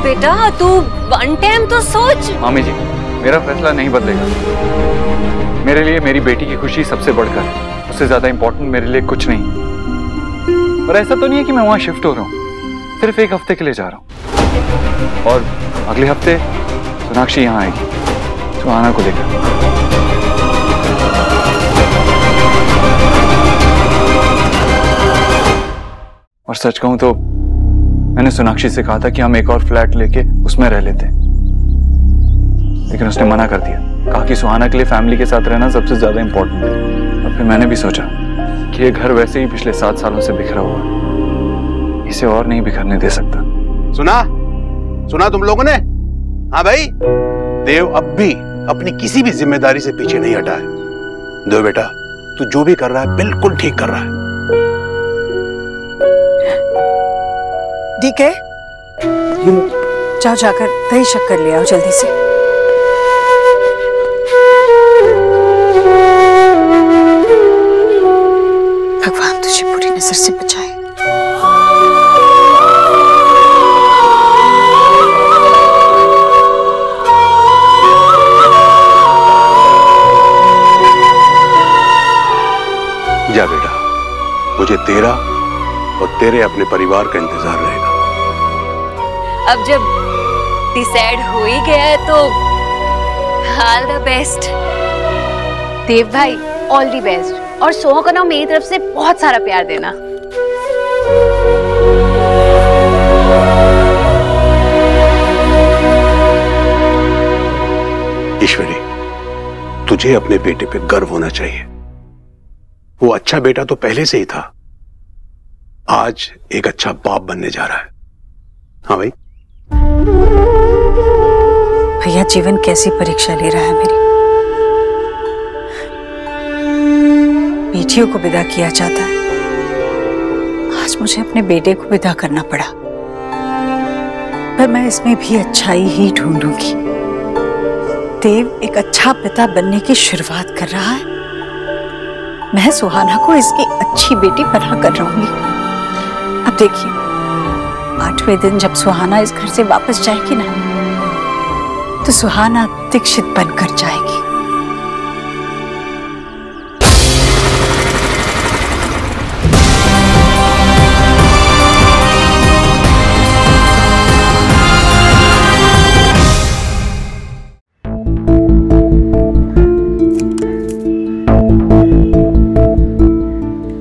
बेटा तू one time तो सोच। मामी जी, मेरा फैसला नहीं बदलेगा। मेरे लिए मेरी बेटी की खुशी सबसे बढ़कर, उससे ज्यादा इंपॉर्टेंट मेरे लिए कुछ नहीं। और ऐसा तो नहीं है कि मैं वहां शिफ्ट हो रहा हूँ, सिर्फ एक हफ्ते के लिए जा रहा हूँ। और अगले हफ्ते सोनाक्षी यहाँ आएगी सुहाना को लेकर। और सच कहूं तो मैंने सोनाक्षी से कहा था कि हम एक और फ्लैट लेके उसमें रह लेते हैं, लेकिन उसने मना कर दिया। कहा कि सुहाना के लिए फैमिली के साथ रहना सबसे ज्यादा इंपॉर्टेंट है। और फिर मैंने भी सोचा कि ये घर वैसे ही पिछले 7 सालों से बिखरा हुआ है, इसे और नहीं बिखरने दे सकता। सुना तुम लोगों ने? हाँ भाई, देव अब भी अपनी किसी भी जिम्मेदारी से पीछे नहीं हटा है। देव बेटा, तू जो भी कर रहा है बिल्कुल ठीक कर रहा है। ठीक है, जाओ जाकर दही शक्कर ले आओ जल्दी से। भगवान तुझे बुरी नजर से बचाए। जा बेटा, मुझे तेरा और तेरे अपने परिवार का इंतजार रहेगा। अब जब डिसाइड हो ही गया है तो ऑल द बेस्ट। देव भाई ऑल द बेस्ट, और सोहा को ना मेरी तरफ से बहुत सारा प्यार देना। ईश्वरी, तुझे अपने बेटे पे गर्व होना चाहिए। वो अच्छा बेटा तो पहले से ही था, आज एक अच्छा बाप बनने जा रहा है। हाँ भाई। भैया जीवन कैसी परीक्षा ले रहा है मेरी। बेटियों को विदा किया जाता है, आज मुझे अपने बेटे को विदा करना पड़ा, पर मैं इसमें भी अच्छाई ही ढूंढूंगी। देव एक अच्छा पिता बनने की शुरुआत कर रहा है, मैं सुहाना को इसकी अच्छी बेटी बना कर रहूंगी। अब देखिए, 8वें दिन जब सुहाना इस घर से वापस जाएगी ना, तो सुहाना दीक्षित बनकर जाएगी।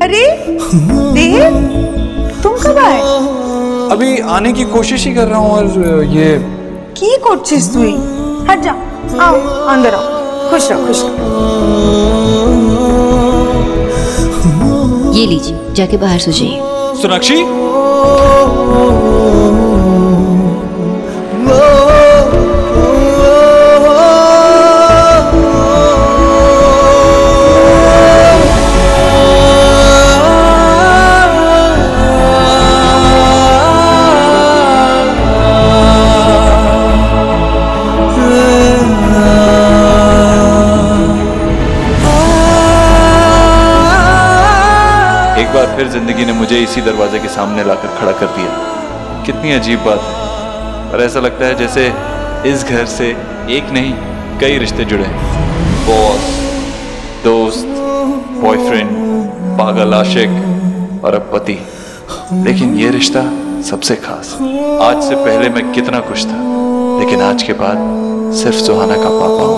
अरे देव, तुम कब आए? अभी आने की कोशिश ही कर रहा हूँ। और ये की कोशिश हुई? हट जा, आओ अंदर आओ, खुश रहो खुश रहो। ये लीजिए, जाके बाहर सो जाइए। सोनाक्षी, फिर जिंदगी ने मुझे इसी दरवाजे के सामने लाकर खड़ा कर दिया। कितनी अजीब बात है, और ऐसा लगता है जैसे इस घर से एक नहीं कई रिश्ते जुड़े हैं। बॉस, दोस्त, बॉयफ्रेंड, पागल आशिक और अब पति। लेकिन ये रिश्ता सबसे खास। आज से पहले मैं कितना खुश था, लेकिन आज के बाद सिर्फ सुहाना का पापा हूँ।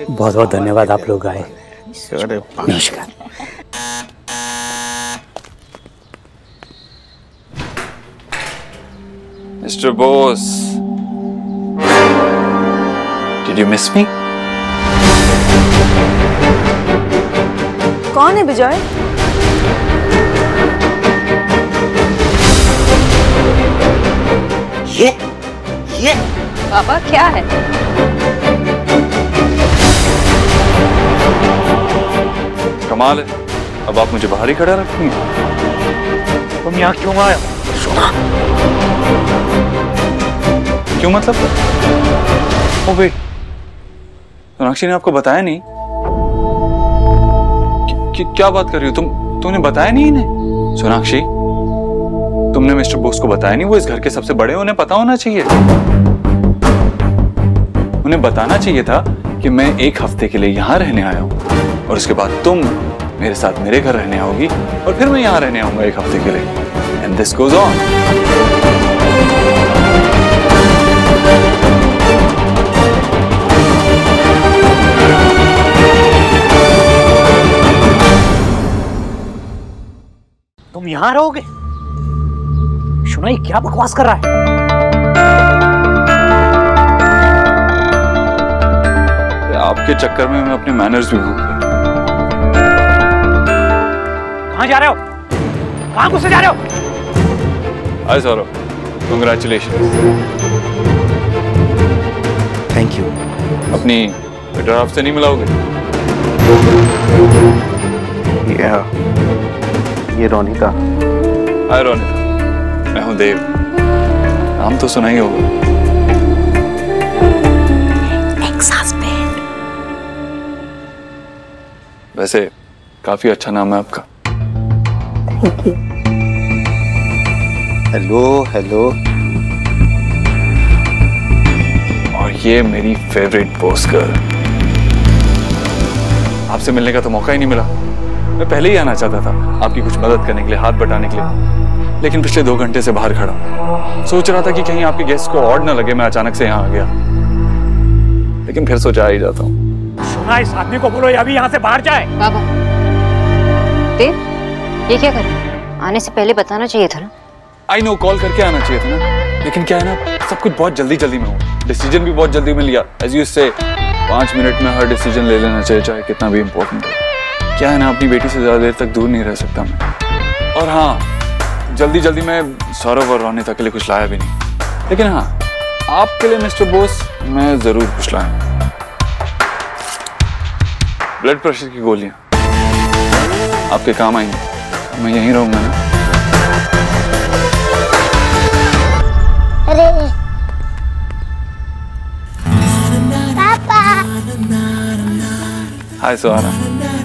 बहुत बहुत धन्यवाद, आप लोग आए। नमस्कार। Mister Bose, did you miss मी? कौन है विजय? ये पापा क्या है? कमाल है, अब आप मुझे बाहर ही खड़ा रखेंगे। तुम यहाँ क्यों आए? क्यों मतलब? ओ वेट, सोनाक्षी ने आपको बताया नहीं? क्या बात कर रही हो तुम? तुमने बताया नहीं इन्हें? सोनाक्षी, तुम तुमने मिस्टर बोस को बताया नहीं? वो इस घर के सबसे बड़े, उन्हें पता होना चाहिए। उन्हें बताना चाहिए था कि मैं 1 हफ्ते के लिए यहाँ रहने आया हूँ और उसके बाद तुम मेरे साथ मेरे घर रहने आओगी और फिर मैं यहाँ रहने आऊंगा 1 हफ्ते के लिए। And this goes on. तुम यहाँ रहोगे? शुनाई क्या बकवास कर रहा है? आपके चक्कर में मैं अपने मैनर्स भी भूल गया। कहाँ जा रहे हो? कहाँ घुसे जा रहे हो? हाय सौरभ, कांग्रेचुलेशंस। Thank you. अपनी ड्राफ्ट से नहीं मिलाओगे? ये रोनिता। हाय रोनिता, मैं हूं देव। नाम तो सुना ही होगा। एक्स-हस्बैंड। वैसे काफी अच्छा नाम है आपका। Thank you. Hello hello. और ये मेरी फेवरेट बोस गर्ल। आपसे मिलने का तो मौका ही नहीं मिला। मैं पहले ही आना चाहता था आपकी कुछ मदद करने के लिए, हाथ बटाने के लिए, लेकिन पिछले 2 घंटे से बाहर खड़ा सोच रहा था कि कहीं आपके गेस्ट को ऑड ना लगे मैं अचानक से यहाँ आ गया, लेकिन फिर सोचा आ ही जाता हूँ। सुना, इस आदमी को बोलो ये अभी यहाँ से बाहर जाए। बाबा, देव, ये क्या कर रहे हैं? आने से पहले बताना चाहिए था ना। आई नो, कॉल करके आना चाहिए था ना, लेकिन क्या है ना, सब कुछ बहुत जल्दी जल्दी में हो, डिसीजन भी बहुत जल्दी में लिया। एज यू से 5 मिनट में हर डिसीजन ले लेना चाहिए, चाहे कितना भी इम्पोर्टेंट हो। क्या है ना, अपनी बेटी से ज्यादा देर तक दूर नहीं रह सकता मैं। और हाँ, जल्दी जल्दी में सौरभ और रोनिता के लिए कुछ लाया भी नहीं, लेकिन हाँ, आपके लिए मिस्टर बोस मैं जरूर कुछ लाया। ब्लड प्रेशर की गोलियां आपके काम आएंगी। मैं यहीं रहूंगा ना। अरे पापा। हाय सौरभ।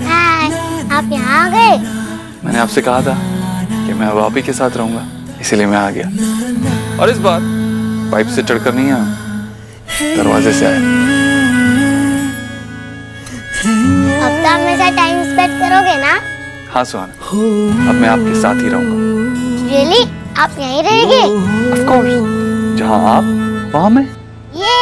हाय, आप यहाँ आ गए? मैंने आपसे कहा था कि मैं अब आप ही के साथ रहूंगा, इसीलिए मैं आ गया। और इस बार पाइप से चढ़कर नहीं आया, दरवाजे से आया। अब तो आप मेरे साथ टाइम स्पेंड करोगे ना? हाँ सुहाना, अब मैं आपके साथ ही रहूंगा। रियली? आप यहीं रहेंगे? ऑफ कोर्स, जहाँ आप वहाँ मैं। ये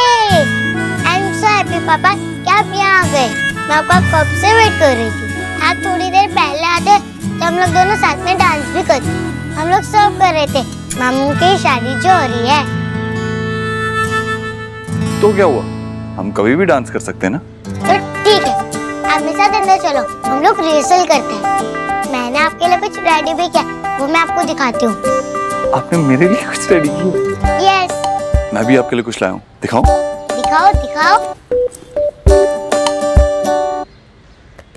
आई एम सो हैप्पी पापा कि आप यहाँ आ गए। मैं आपका कब से वेट कर रही थी। आप थोड़ी देर पहले आते तो हम लोग दोनों साथ में डांस भी करते। हम लोग सब कर रहे थे। मामू की शादी जो हो रही है। तो क्या हुआ, हम कभी भी डांस कर सकते हैं ना? तो ठीक है, आप मेरे साथ अंदर चलो, हम लोग रिहर्सल करते हैं। मैंने आपके लिए कुछ रेडी भी किया, वो मैं आपको दिखाती हूँ। आपने मेरे लिए कुछ रेडी किया? यस। मैं भी आपके लिए कुछ लाया हूँ, दिखाऊं? दिखाओ दिखाओ।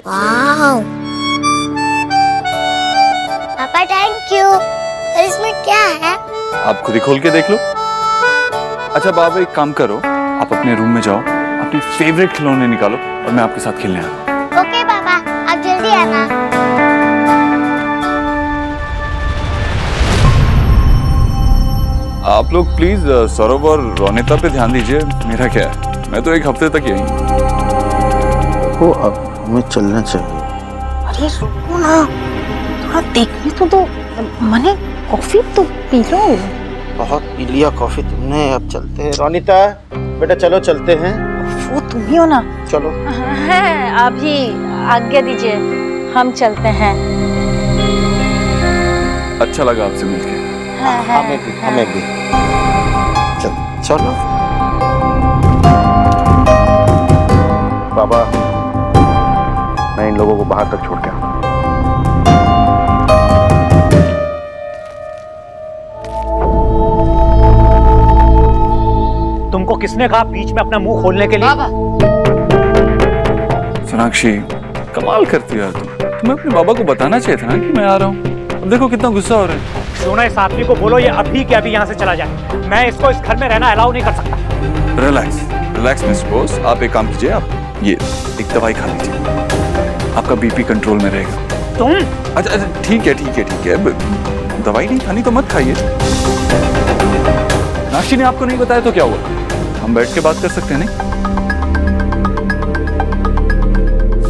वाओ पापा, थैंक यू। और इसमें क्या है? आप खुद ही खोल के देख लो। अच्छा बाबा, एक काम करो, आप अपने रूम में जाओ, अपनी फेवरेट खिलौने निकालो और मैं आपके साथ खेलने आ रहा हूँ। ओके पापा, आप जल्दी आना। आप लोग प्लीज सौरभ और रोनिता पे ध्यान दीजिए। मेरा क्या है, मैं तो 1 हफ्ते तक यहीं। वो अब हमें चलना चाहिए। अरे रुको ना, थोड़ा देखने तो दो। मने कॉफी तो पी लो। बहुत पी लिया कॉफी तुमने, अब चलते हैं। रोनिता बेटा चलो चलते हैं। वो तुम ही हो ना? चलो। है, आप ही आज्ञा दीजिए, हम चलते हैं। अच्छा लगा आपसे मिलके। हमें भी, हमें भी। चलो बाबा, मैं इन लोगों को बाहर तक छोड़ के आऊं। तुमको किसने कहा बीच में अपना मुंह खोलने के लिए? बाबा, सोनाक्षी, कमाल करती हो यार तुम। तुम्हें अपने बाबा को बताना चाहिए था ना कि मैं आ रहा हूँ। अब देखो कितना गुस्सा हो रहा है। सोना, इस आदमी को बोलो ये अभी के अभी यहाँ से चला जाए। मैं इसको इस घर में रहना अलाउ नहीं कर सकता। रिलैक्स रिलैक्स मिस्टर बोस, आप एक काम कीजिए, आप ये एक दवाई खा लीजिए, आपका बीपी कंट्रोल में रहेगा। तुम? अच्छा अच्छा, ठीक है ठीक है ठीक है, दवाई नहीं खानी तो मत खाइए। नाक्षी ने आपको नहीं बताया तो क्या हुआ? हम बैठ के बात कर सकते हैं नहीं?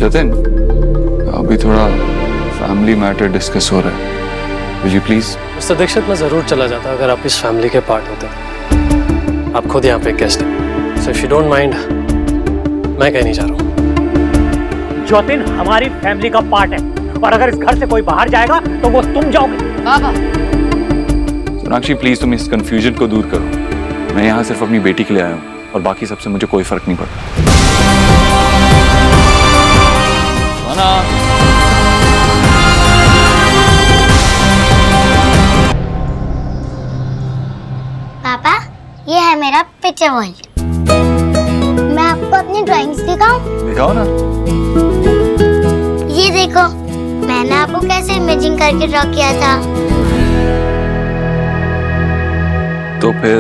जतिन, अभी थोड़ा फैमिली मैटर डिस्कस हो रहा है। Will you please? Mister Dikshit, मैं जरूर चला जाता अगर आप इस फैमिली के पार्ट होते। आप खुद यहाँ पे गेस्ट हैं, so if you don't mind, मैं कहीं नहीं जा रहा हूँ। ज्योतिन हमारी फैमिली का पार्ट है, और अगर इस घर से कोई बाहर जाएगा तो वो तुम जाओगे। बाबा, सोनाक्षी प्लीज तुम इस कंफ्यूजन को दूर करो। मैं यहाँ सिर्फ अपनी बेटी के लिए आया हूँ और बाकी सबसे मुझे कोई फर्क नहीं पड़ता। पापा, ये है मेरा पिक्चर वर्ल्ड। मैं आपको अपनी ड्राइंग्स दिखाऊं? दिखाओ ना। ये देखो, मैंने आपको कैसे इमेजिन करके ड्रॉ किया था। तो फिर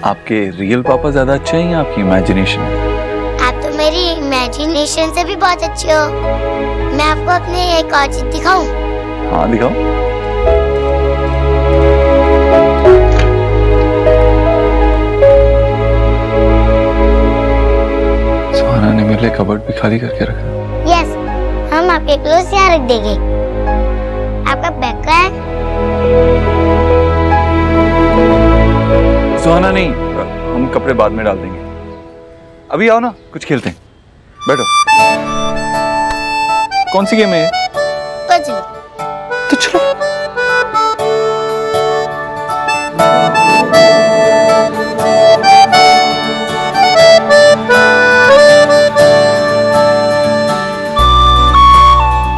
आपके रियल पापा ज्यादा अच्छे हैं या आपकी इमेजिनेशन? आप तो मेरी इमेजिनेशन से भी बहुत अच्छे हो। मैं आपको अपनी एक और चीज दिखाऊं? हाँ दिखाओ। सुहाना ने मेरे लिए कबर्ड भी खाली करके रखा। यस, हम आपके क्लोथ्स यहाँ रख देंगे। आपका बैग कहाँ है? सुहाना नहीं, हम कपड़े बाद में डाल देंगे। अभी आओ ना, कुछ खेलते हैं। बैठो। कौन सी गेम है? पजल। तो चलो।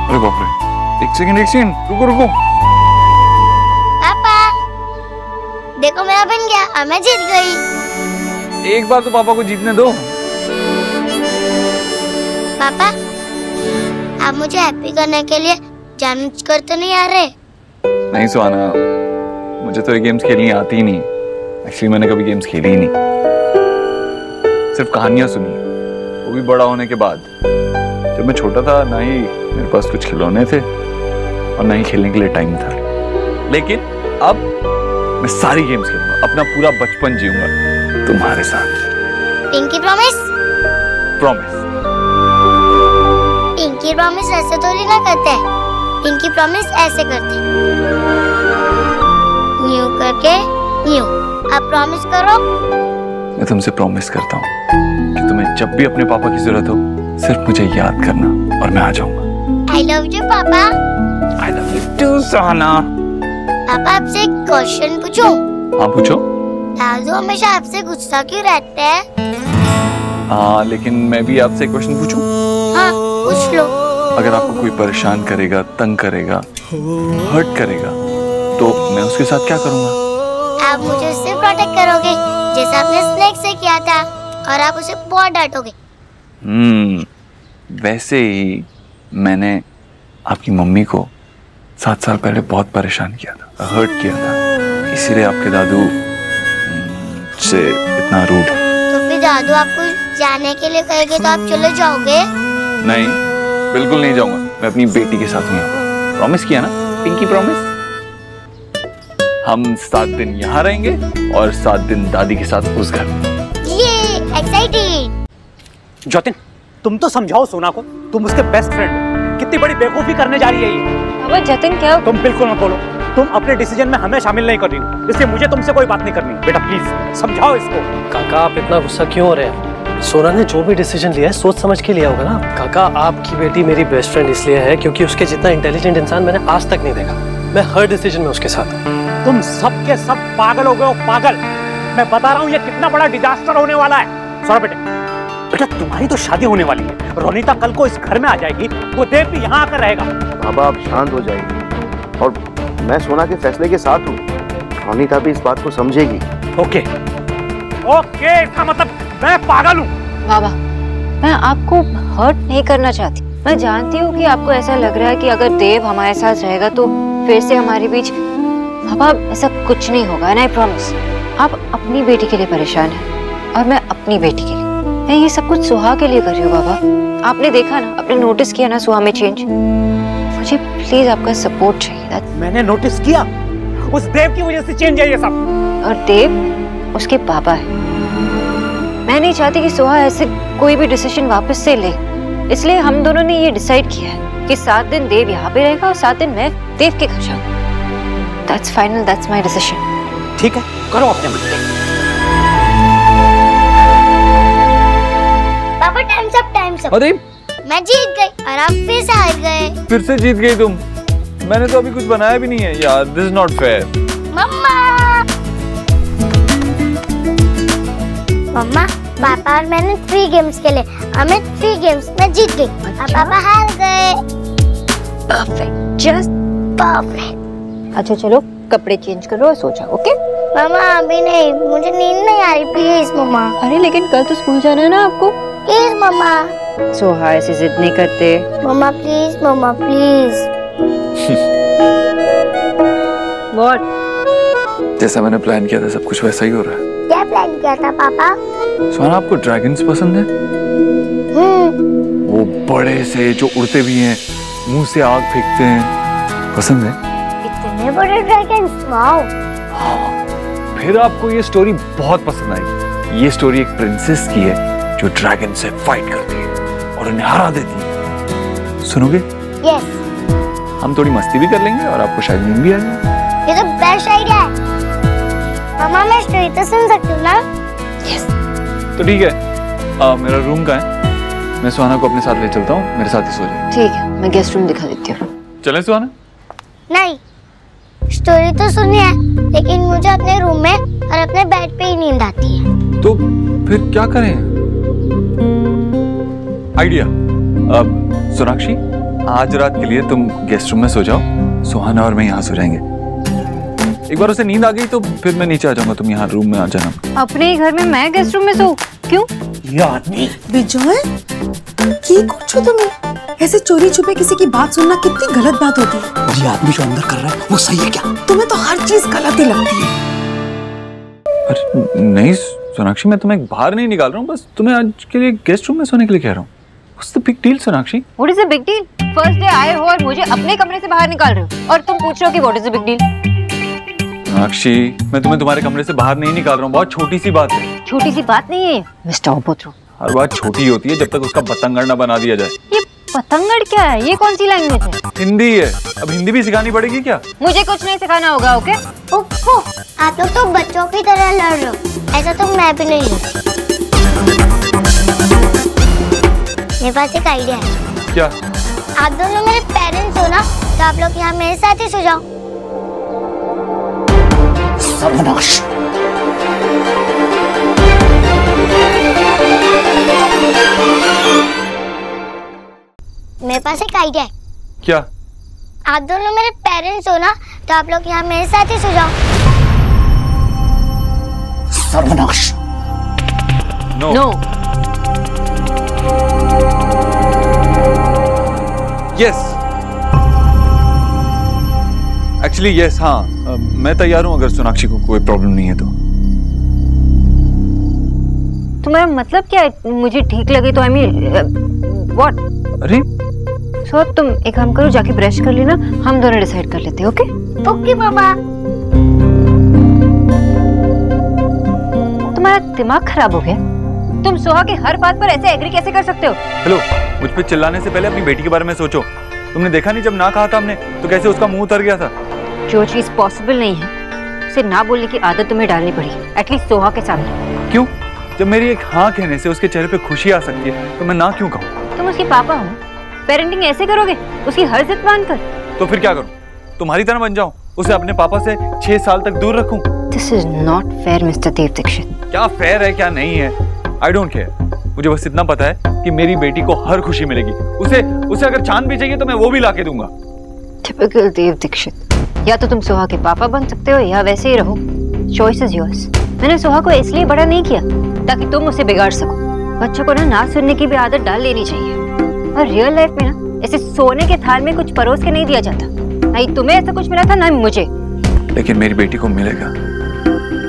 अरे बाप रे, एक सेकंड, रुको। पापा, देखो मेरा बन गया और मैं जीत गई। एक बार तो पापा को जीतने दो। पापा, आप मुझे हैप्पी करने के लिए जानबूझकर तो नहीं आ रहे? नहीं सुहाना, मुझे तो ये गेम्स खेलनी आती ही नहीं। एक्चुअली मैंने कभी गेम्स खेली ही नहीं, सिर्फ कहानियां सुनी, वो भी बड़ा होने के बाद। जब मैं छोटा था ना ही मेरे पास कुछ खिलौने थे और ना ही खेलने के लिए टाइम था। लेकिन अब मैं सारी गेम्स खेलूंगा, अपना पूरा बचपन जीऊंगा तुम्हारे साथ। Pinky promise? Promise. Pinky promise ऐसे थोड़ी ना करते हैं। पिंकी प्रॉमिस ऐसे करते हैं, न्यू करके न्यू। अब प्रॉमिस करो। मैं तुमसे प्रॉमिस करता हूँ कि तुम्हें जब भी अपने पापा की जरूरत हो सिर्फ मुझे याद करना और मैं आ जाऊंगा। आई लव यू पापा। आई लव यू टू सुहाना। पापा, आपसे एक क्वेश्चन पूछूं? हाँ पूछो। दादू हमेशा आपसे गुस्सा क्यों रहते हैं? हाँ, लेकिन मैं भी आपसे एक क्वेश्चन पूछूं? हाँ, पूछ लो। अगर आपको कोई परेशान करेगा, तंग करेगा, हर्ट करेगा, तो मैं उसके साथ क्या करूंगा? आप मुझे उससे प्रोटेक्ट करोगे, जैसा आपने स्नेक से किया था, और आप उसे बहुत डांटोगे। वैसे ही मैंने आपकी मम्मी को 7 साल पहले बहुत परेशान किया था, हर्ट किया था, इसीलिए आपके दादू से इतना रूड है। तो फिर दादू आपको जाने के लिए कहेंगे तो आप चले जाओगे? नहीं, बिल्कुल नहीं जाऊंगा। मैं अपनी बेटी के साथ हूँ। प्रॉमिस किया ना, पिंकी प्रॉमिस। हम 7 दिन यहाँ रहेंगे और 7 दिन दादी के साथ उस घर में। ये एक्साइटिंग। ज्योतिन, तुम तो समझाओ सोना को, तुम उसके बेस्ट फ्रेंड हो। कितनी बड़ी बेवकूफी करने जा रही है ये। बाबा जतिन क्या? तुम बिल्कुल मत बोलो, तुम अपने डिसीजन में हमें शामिल नहीं कर रही हो, इसलिए मुझे तुमसे कोई बात नहीं करनी। बेटा प्लीज समझाओ इसको। काका, आप इतना गुस्सा क्यों हो रहे हैं? सोना ने जो भी डिसीजन लिया है सोच समझ के लिया होगा ना। काका, आपकी बेटी मेरी बेस्ट फ्रेंड इसलिए है क्योंकि उसके जितना इंटेलिजेंट इंसान मैंने आज तक नहीं देखा। मैं हर डिसीजन में उसके साथ हूं। तुम सब के सब पागल हो गए हो, पागल। मैं बता रहा हूँ ये कितना बड़ा डिजास्टर होने वाला है। सौरभ बेटा, तुम्हारी तो शादी होने वाली है। रोनीता कल को इस घर में आ जाएगी, वो देव भी यहाँ आकर रहेगा। बाबा आप शांत हो जाइए, और मैं सोना के फैसले के साथ हूँ। रोनीता भी इस बात को समझेगी। ओके, इसका मतलब मैं पागल हूँ। बाबा, मैं आपको हर्ट नहीं करना चाहती। मैं जानती हूँ कि आपको ऐसा लग रहा है कि अगर देव हमारे साथ रहेगा तो फिर से हमारे बीच। बाबा, ऐसा कुछ नहीं होगा, एंड आई प्रॉमिस। आप अपनी बेटी के लिए परेशान हैं और मैं अपनी बेटी के लिए। मैं ये सब कुछ सुहा के लिए कर रही हूँ बाबा। आपने देखा ना, आपने नोटिस किया ना सुहा में चेंज। मुझे प्लीज आपका सपोर्ट चाहिए। मैंने नोटिस किया उस देव की वजह से चेंज है ये सब। और देव उसके पापा है। मैं नहीं चाहती कि सोहा ऐसे कोई भी डिसीजन वापस से ले, इसलिए हम दोनों ने ये डिसाइड किया है कि 7 दिन देव यहाँ पे रहेगा और 7 दिन मैं देव के घर जाऊंगा। That's final, that's my decision. ठीक है, करो अपने मन। पापा टाइम्स अप। अरे मैं जीत गई और आप फिर से हार गए। फिर से जीत गई तुम? मैंने तो अभी कुछ बनाया भी नहीं है यार, दिस इज नॉट फेयर। मम्मा पापा और मैंने 3 गेम्स खेले, हमें 3 गेम्स में जीत गई और पापा हार गए। Perfect, just perfect. अच्छा चलो कपड़े चेंज करो और सो जाओ। ओके मम्मा अभी नहीं, मुझे नींद नहीं आ रही, प्लीज मम्मा। अरे लेकिन कल तो स्कूल जाना है ना आपको। प्लीज मम्मा। सोहा ऐसे जिद नहीं करते। मम्मा प्लीज, मम्मा प्लीज। व्हाट? जैसा मैंने प्लान किया था सब कुछ वैसा ही हो रहा है। क्या प्लान किया था पापा? सोना आपको ड्रैगन्स पसंद है? वो बड़े से जो उड़ते भी हैं, मुंह से आग फेंकते हैं, पसंद है? इतने बड़े ड्रैगन्स, वाओ। हाँ, फिर आपको ये स्टोरी बहुत पसंद आई। ये स्टोरी एक प्रिंसेस की है जो ड्रैगन से फाइट करती है और उन्हें हरा देती है। सुनोगे? यस। हम थोड़ी मस्ती भी कर लेंगे और आपको शायद नींद भी आ जाए। ये तो बेस्ट आइडिया है। मम्मा मैं स्टोरी तो सुन सकती हूँ ना? यस। तो ठीक है, मेरा रूम कहाँ है? मैं सुहाना को अपने साथ ले चलता हूँ, मेरे साथ ही सो जाए। ठीक है, मैं गेस्ट रूम दिखा देती हूँ। चलें सुहाना? नहीं, स्टोरी तो सुनी है लेकिन मुझे अपने रूम में और अपने बेड पे ही नींद आती है। तो फिर क्या करें? आइडिया। अब सोनाक्षी, आज रात के लिए तुम गेस्ट रूम में सो जाओ, सुहाना और मैं यहाँ सो जाएंगे। एक बार उसे नींद आ गई तो फिर मैं नीचे आ जाऊंगा, तुम यहाँ रूम में आ जाना। अपने ही घर में मैं गेस्ट रूम में सो? क्यों? ये आदमी विजय की कुछ तुम्हें ऐसे चोरी छुपे किसी की बात सुनना कितनी गलत बात होती है। और ये आदमी जो अंदर कर रहा है वो सही है क्या? तुम्हें तो हर चीज गलत ही लगती है। अरे नहीं सोनाक्षी, मैं तुम्हें बाहर नहीं निकाल रहा हूँ, बस तुम्हें आज के लिए गेस्ट रूम में सोने के लिए कह रहा हूँ। What's the big deal, Sonakshi? What is the big deal? First day आए हो और मुझे अपने कमरे से बाहर निकाल रहे हो और तुम पूछ रहे हो कि what is the big deal? Sonakshi, मैं तुम्हें तुम्हारे कमरे से बाहर नहीं निकाल रहा हूँ, बहुत छोटी सी बात है। छोटी सी बात नहीं है मिस्टर ओपोत्रो। हर बात छोटी होती है जब तक उसका बतंगड़ ना बना दिया जाए। ये पतंगड़ क्या है? ये कौन सी लैंग्वेज है? हिंदी है। अब हिंदी भी सिखानी पड़ेगी क्या? मुझे कुछ नहीं सिखाना होगा। ओके? ओप्पो, आप लोग तो बच्चों की तरह लड़ रहे हो, ऐसा तो मैं भी नहीं हूँ। मेरे पास एक आइडिया है। क्या? आप दोनों मेरे पेरेंट्स हो ना, तो आप लोग यहाँ मेरे साथ ही सो जाओ। सर्वनाश। मेरे पास एक आइडिया है। क्या? आप दोनों मेरे पेरेंट्स हो ना, तो आप लोग यहाँ मेरे साथ ही सो जाओ। सर्वनाश। No. No. Yes. Actually yes, हाँ, मैं तैयार हूँ अगर सोनाक्षी को कोई प्रॉब्लम नहीं है तो। तुम्हारा मतलब क्या है? मुझे ठीक लगे तो? I mean what? अरे सो तुम एक काम करो, जाके ब्रश कर लेना, हम दोनों डिसाइड कर लेते हैं। ओके? ओके मामा। तुम्हारा दिमाग खराब हो गया? तुम सोहा की हर बात पर ऐसे एग्री कैसे कर सकते हो? हेलो, मुझ पे चिल्लाने से पहले अपनी बेटी के बारे में सोचो। तुमने देखा नहीं जब ना कहा था हमने तो कैसे उसका मुंह उतर गया था। जो चीज पॉसिबल नहीं है उसे ना बोलने की आदत तुम्हें डालनी पड़ी, एटलीस्ट सोहा के सामने। क्यों? जब मेरी एक हाँ कहने से उसके चेहरे पे खुशी आ सकती है तो मैं ना क्यों कहूँ? तुम उसके पापा हो, पेरेंटिंग ऐसे करोगे उसकी हर जिद मानकर? तो फिर क्या करूँ? तुम्हारी तरह बन जाऊँ, उसे अपने पापा से 6 साल तक दूर रखूँ? This is not fair mister Dev Dixit. क्या फेयर है क्या नहीं है, आई डोंट केयर। मुझे बस इतना पता है कि मेरी बेटी को हर खुशी मिलेगी। उसे अगर चांद भी चाहिए तो मैं वो भी लाके दूंगा। टिपिकल देव दीक्षित। या तो तुम सोहा के पापा बन सकते हो या वैसे ही रहो, चॉइस इज योर्स। मैंने सोहा को इसलिए बड़ा नहीं किया ताकि तुम उसे बिगाड़ सको। बच्चों को ना सुनने की भी आदत डाल लेनी चाहिए। और रियल लाइफ में ना ऐसे सोने के थाल में कुछ परोस के नहीं दिया जाता। नहीं तुम्हें ऐसा कुछ मिला था ना मुझे। लेकिन मेरी बेटी को मिलेगा,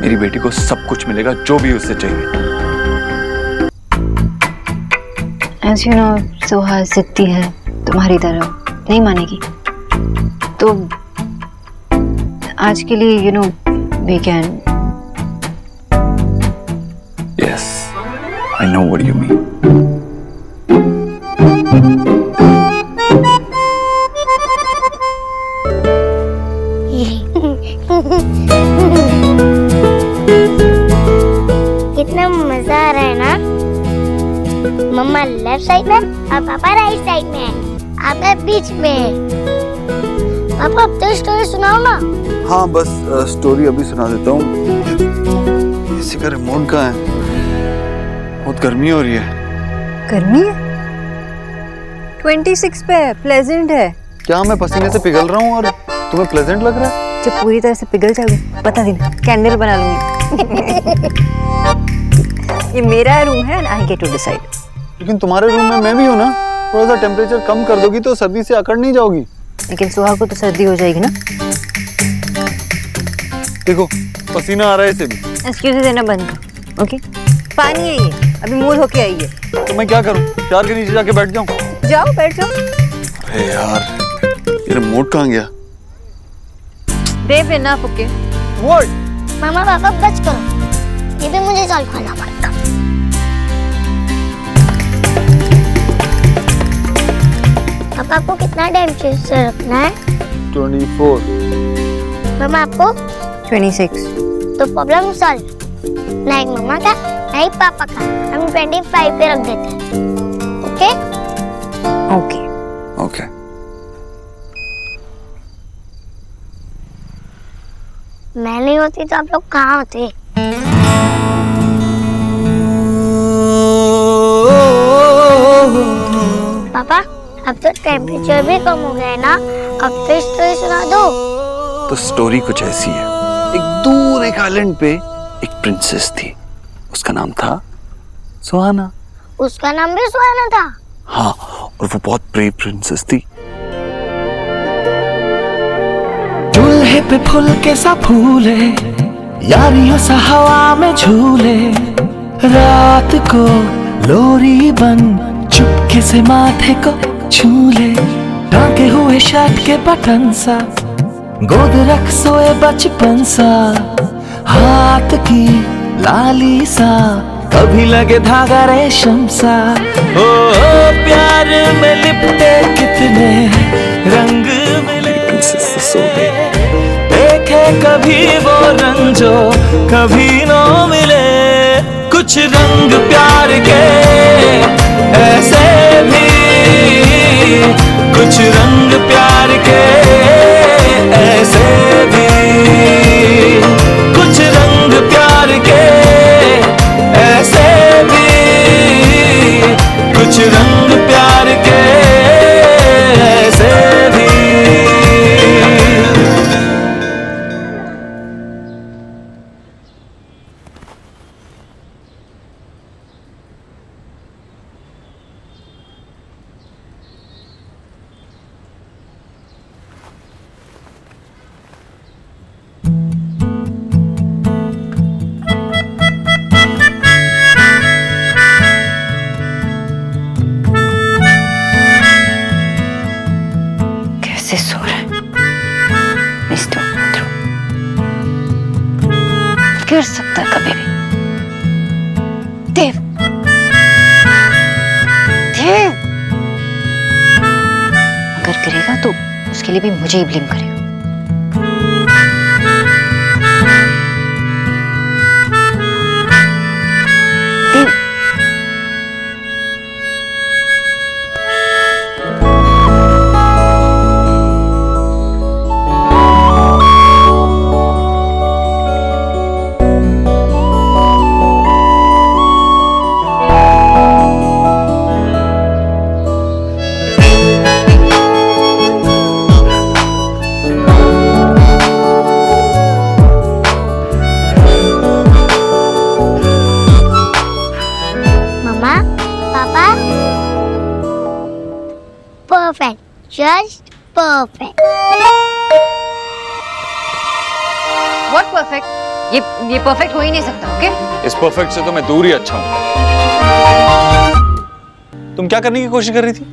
मेरी बेटी को सब कुछ मिलेगा जो भी उससे चाहिए। As you know, सोहा जिद्दी है, तुम्हारी तरह नहीं मानेगी। तो आज के लिए you know we can. Yes, I know what you mean. कितना मजा आ रहा है ना। मम्मा लेफ्ट साइड में और पापा राइट साइड में है, आप बीच में है। पापा अब तो स्टोरी सुनाओ ना। हाँ बस स्टोरी अभी सुना देता हूँ। इसी का रिमोट कहाँ है? बहुत गर्मी हो रही है। गर्मी है? 26 पे है, प्लेजेंट है। क्या मैं पसीने से पिघल रहा हूँ और तुम्हें प्लेजेंट लग रहा है? जब पूरी तरह से पिघल जाओगे बता देना, कैंडल बना लूंगी। ये मेरा रूम है and I get to decide. लेकिन तुम्हारे रूम में मैं भी हूँ ना। थोड़ा सा टेम्परेचर कम कर दोगी तो सर्दी से अकड़ नहीं जाओगी। लेकिन सुहा को तो सर्दी हो जाएगी ना। देखो पसीना आ रहा है इसे भी। एक्सक्यूज देना बंद कर। ओके, पानी है ये, अभी मूल होके आई है। तो मैं क्या करूँ? चार के नीचे जाके बैठ जाऊँ? जाओ बैठ जाओ। अरे यार ये रिमोट कहाँ गया? देव इनफ ओके। व्हाट? मामा पापा बच करो, ये भी मुझे सॉल्व करना पड़ेगा। पापा आपको कितना टाइम से रखना है? 24। मामा आपको? 26। तो प्रॉब्लम सॉल्व। नहीं मामा का नहीं पापा का, हम 25 पे रख देते हैं। Okay okay okay. मैं नहीं होती तो आप लोग कहाँ होते? पापा अब तो टेम्परेचर भी कम हो गया है ना, अब तो स्टोरी सुना दो। तो स्टोरी कुछ ऐसी है। एक दूर एक आइलैंड पे एक प्रिंसेस थी, उसका नाम था सुहाना। उसका नाम भी सुहाना था? हाँ, और वो बहुत ब्रेव प्रिंसेस थी। दूल्हे पे फूल के सा फूले, यारियों सा हवा में झूले, रात को लोरी बन चुपके से माथे को छूले, टांगे हुए शर्ट के बटन सा, गोद रख सोए बचपन सा, हाथ की लाली सा, कभी लगे धागा रेशम सा। ओ प्यार में लिपटे कितने रंग मिले, देखे कभी वो रंग जो कभी न मिले। कुछ रंग प्यार के ऐसे भी, कुछ रंग प्यार के ऐसे भी, कुछ रंग प्यार के ऐसे भी, कुछ रंग प्यार के ऐसे भी। कैसे सो रहा है? मिस्टर गिर सकता है कभी भी। देव, देव अगर गिरेगा तो उसके लिए भी मुझे ही ब्लेम करेगा। देव, perfect, just perfect. What perfect? ये परफेक्ट हो ही नहीं सकता, ओके? इस परफेक्ट से तो मैं दूर ही अच्छा हूँ। तुम क्या करने की कोशिश कर रही थी?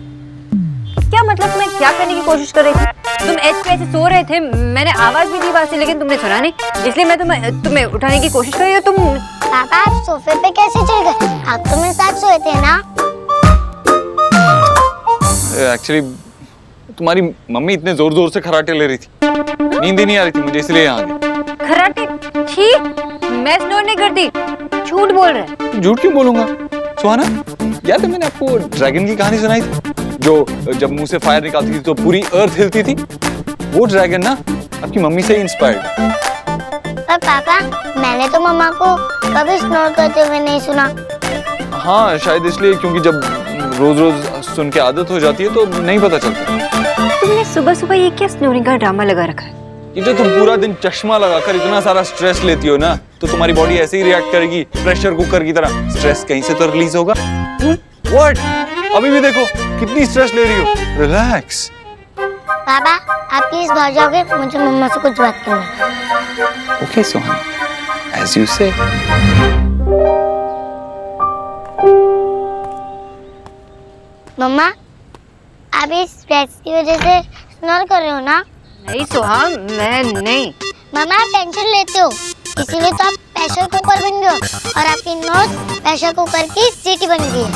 क्या मतलब मैं क्या करने की कोशिश कर रही थी? तुम एज पे ऐसे सो रहे थे, मैंने आवाज भी दी बात से, लेकिन तुमने सुना नहीं, इसलिए मैं तुम्हें उठाने की कोशिश कर रही हूँ। तुम पापा आप सोफे पे कैसे चढ़ गए? आप तो मेरे साथ सोए थे ना। एक्चुअली तुम्हारी मम्मी इतने जोर जोर से खराटे ले रही थी, नींद ही नहीं आ रही थी मुझे, इसलिए यहाँ आ गई। खराटे? छी, मैं स्नोर नहीं करती, झूठ बोल रहे हैं। झूठ क्यों बोलूंगा सुहाना? याद है मैंने आपको ड्रैगन की कहानी सुनाई थी, जो जब मुंह से फायर निकालती थी तो पूरी अर्थ हिलती थी? वो ड्रैगन ना आपकी मम्मी से ही इंस्पायर्ड है। पर पापा मैंने तो मम्मा को कभी स्नोर करते हुए नहीं सुना। हाँ शायद इसलिए, क्योंकि जब रोज रोज सुन के आदत हो जाती है तो नहीं पता चलता। तुमने सुबह सुबह ये क्या स्नोरिंग का ड्रामा लगा रखा है? ये जो तुम पूरा दिन चश्मा लगाकर इतना सारा स्ट्रेस लेती हो ना, तो तुम्हारी बॉडी ऐसे ही रिएक्ट करेगी प्रेशर कुकर की तरह। स्ट्रेस कहीं से तो रिलीज होगा। व्हाट? अभी भी देखो कितनी स्ट्रेस ले रही हो। रिलैक्स। पापा आप प्लीज बाहर जाओगे, मुझे मम्मा से कुछ बात करनी है। ओके सोहन, एज यू से। मम्मा आप इस स्ट्रेस की वजह से स्नोर कर रहे हो ना? नहीं सोहा, मैं नहीं। मम्मा आप टेंशन लेते हो, इसीलिए तो आप प्रेशर कुकर बन गए हो और आपकी नोज प्रेशर कुकर की सीटी बन गई है।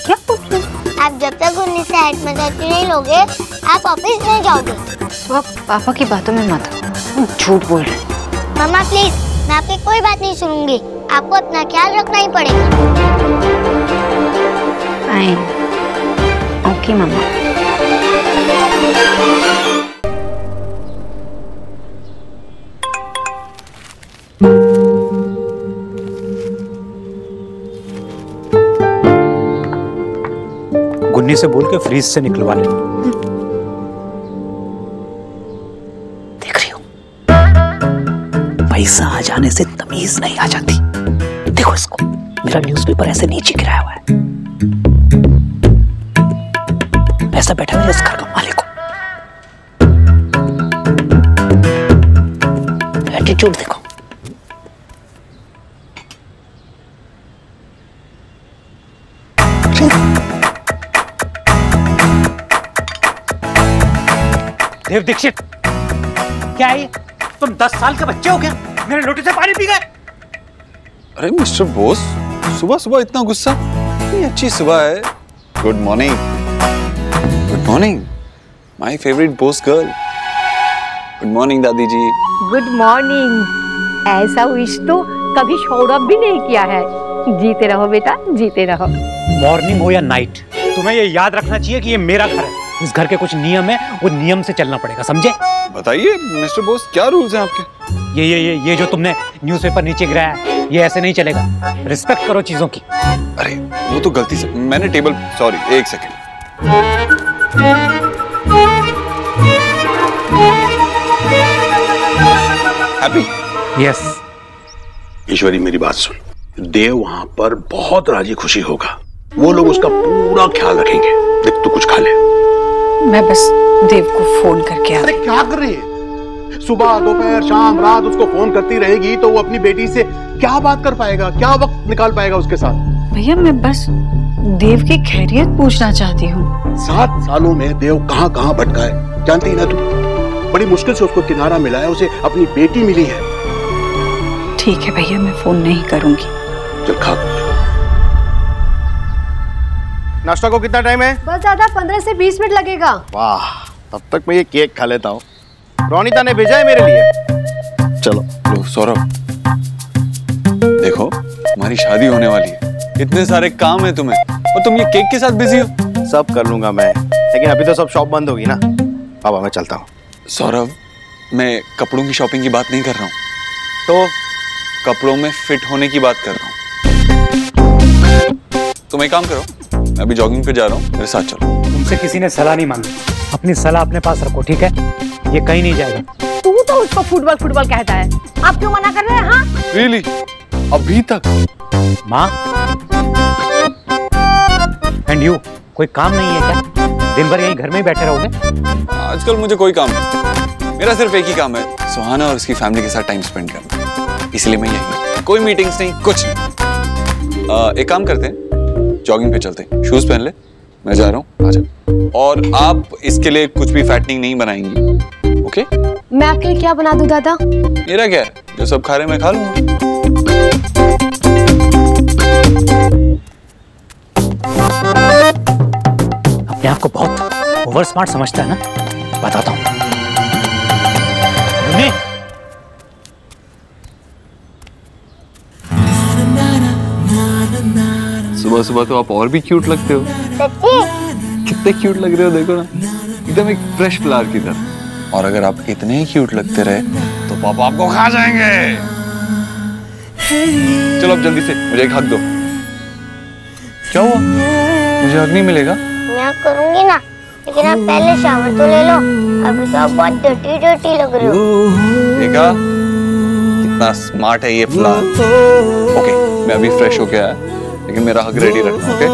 क्या? आप जब तक 19 से हेड में नहीं लोगे आप ऑफिस नहीं जाओगे। तो आप पापा की बातों में मत आओ, झूठ बोल रहे हैं। मम्मा प्लीज, मैं आपकी कोई बात नहीं सुनूंगी, आपको अपना ख्याल रखना ही पड़ेगा। ओके मम्मा। गुन्नी से बोल के फ्रीज से निकलवा ले। देख रही हो, पैसा आ जाने से तमीज नहीं आ जाती। देखो इसको, मेरा न्यूज़पेपर ऐसे नीचे गिराया हुआ है, ऐसा बैठा है इस घर का मालिक को। एटीट्यूड देखो। देव दीक्षित, क्या है ये? तुम 10 साल के बच्चे हो क्या? मेरे लोटे से पानी पी गए? अरे मिस्टर बोस, सुबह सुबह इतना गुस्सा? इतनी अच्छी सुबह है। Good morning. Good morning my favourite boss girl. Good morning दादी जी। Good morning. ऐसा विश तो कभी सौरभ भी नहीं किया है। जीते रहो बेटा, जीते रहो। मॉर्निंग हो या नाइट, तुम्हें ये याद रखना चाहिए कि ये मेरा घर है। इस घर के कुछ नियम है, वो नियम से चलना पड़ेगा, समझे? बताइए मिस्टर बोस, क्या रूल्स हैं आपके? ये जो तुमने न्यूज़पेपर नीचे गिराया है, ये ऐसे नहीं चलेगा। रिस्पेक्ट करो चीजों की। अरे वो तो गलती से मैंने टेबल, सॉरी, एक सेकेंड। हैप्पी? यस। ईश्वरी मेरी बात सुन, देव वहां पर बहुत राजी खुशी होगा, वो लोग उसका पूरा ख्याल रखेंगे। देख तू कुछ खा ले। मैं बस देव को फोन करके अरे क्या कर रही है? सुबह दोपहर शाम रात उसको फोन करती रहेगी तो वो अपनी बेटी से क्या बात कर पाएगा, क्या वक्त निकाल पाएगा उसके साथ? भैया मैं बस देव की खैरियत पूछना चाहती हूँ। 7 सालों में देव कहाँ कहाँ भटका है जानती है ना तू? बड़ी मुश्किल से उसको किनारा मिला है, उसे अपनी बेटी मिली है। ठीक है भैया, मैं फोन नहीं करूंगी। चल खा। नाश्ता को कितना टाइम है? बस दादा 15 से 20 मिनट लगेगा। वाह, तब तक मैं ये केक खा लेता हूँ। रोनिता ने भेजा है मेरे लिए। चलो। लो सौरभ, देखो तुम्हारी शादी होने वाली है, इतने सारे काम है तुम्हें, और तुम ये केक के साथ बिजी हो। सब कर लूंगा मैं, लेकिन अभी तो सब शॉप बंद होगी ना। बाबा मैं चलता हूँ। सौरभ, मैं कपड़ों की शॉपिंग की बात नहीं कर रहा हूँ, तो कपड़ों में फिट होने की बात कर रहा हूँ। तुम एक काम करो, मैं अभी जॉगिंग पे जा रहा हूँ, मेरे साथ चलो। तुमसे किसी ने सलाह नहीं मांगी, अपनी सलाह अपने पास रखो, ठीक है? ये कहीं नहीं जाएगा। तू तो उसको फुटबॉल कहता है, आप क्यों मना कर रहे हैं? हाँ रियली? अभी तक? माँ एंड यू, कोई काम नहीं है क्या? दिन भर यहीं घर में ही बैठे रहोगे? आजकल मुझे कोई काम नहीं, मेरा सिर्फ एक ही काम है, सुहाना और उसकी फैमिली के साथ टाइम स्पेंड करना, इसलिए मैं यही। कोई मीटिंग्स नहीं, कुछ नहीं। एक काम करते हैं, जॉगिंग पे चलते हैं, शूज पहन ले, मैं जा रहा हूँ, आजा। और आप इसके लिए कुछ भी फैटनिंग नहीं बनाएंगी, ओके? मैं आपके लिए क्या बना दूं दादा? मेरा क्या है, जो सब खा रहे मैं खा लूंगा। अपने आप को बहुत ओवर स्मार्ट समझता है ना, बताता हूँ। सुबह सुबह तो आप और भी क्यूट लगते हो। कितने क्यूट लग रहे हो, देखो ना, एकदम एक फ्रेश फ्लावर की तरह। और अगर आप इतने ही क्यूट लगते रहे तो पापा आपको खा जाएंगे। चलो अब जल्दी से मुझे एक हग दो। क्या हुआ, मुझे हग नहीं मिलेगा? मैं करूंगी ना, लेकिन आप पहले शावर तो ले लो। अभी तो आप बहुत डर्टी डर्टी लग रहे हो। देखा कितना स्मार्ट है ये फ्लावर। ओके, मैं अभी फ्रेश होके आया, लेकिन मेरा हग रेडी रखना, ओके?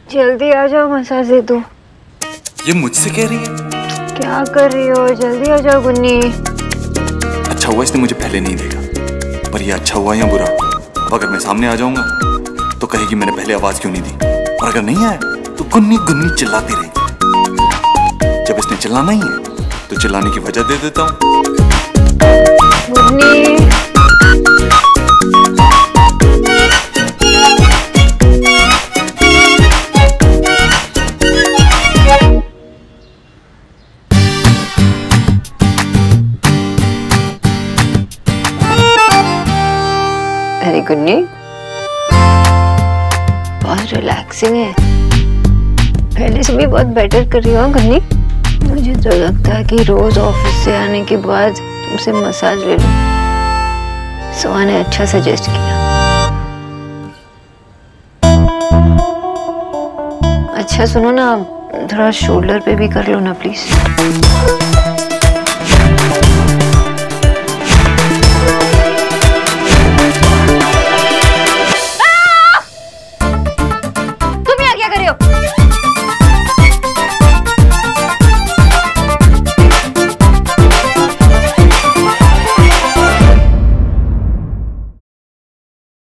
जल्दी आ जाओ, मसाज दे दो। ये मुझसे कह रही है? क्या कर रही हो, जल्दी आ जाओ गुन्नी। अच्छा हुआ इसने मुझे पहले नहीं देखा, पर ये अच्छा हुआ या बुरा? अब अगर मैं सामने आ जाऊंगा तो कहेगी मैंने पहले आवाज क्यों नहीं दी, और अगर नहीं आया तो गुन्नी गुन्नी चिल्लाती रहेगी। जब इसने चिल्लाना ही है तो चिल्लाने की वजह दे देता हूँ। गुन्नी, अरे गुन्नी, बहुत रिलैक्सिंग है, पहले से भी बहुत बेटर कर रही हो गुन्नी। मुझे तो लगता है कि रोज ऑफिस से आने के बाद तुमसे मसाज ले लूं। सोहा ने अच्छा सजेस्ट किया। अच्छा सुनो ना, थोड़ा शोल्डर पे भी कर लो ना प्लीज।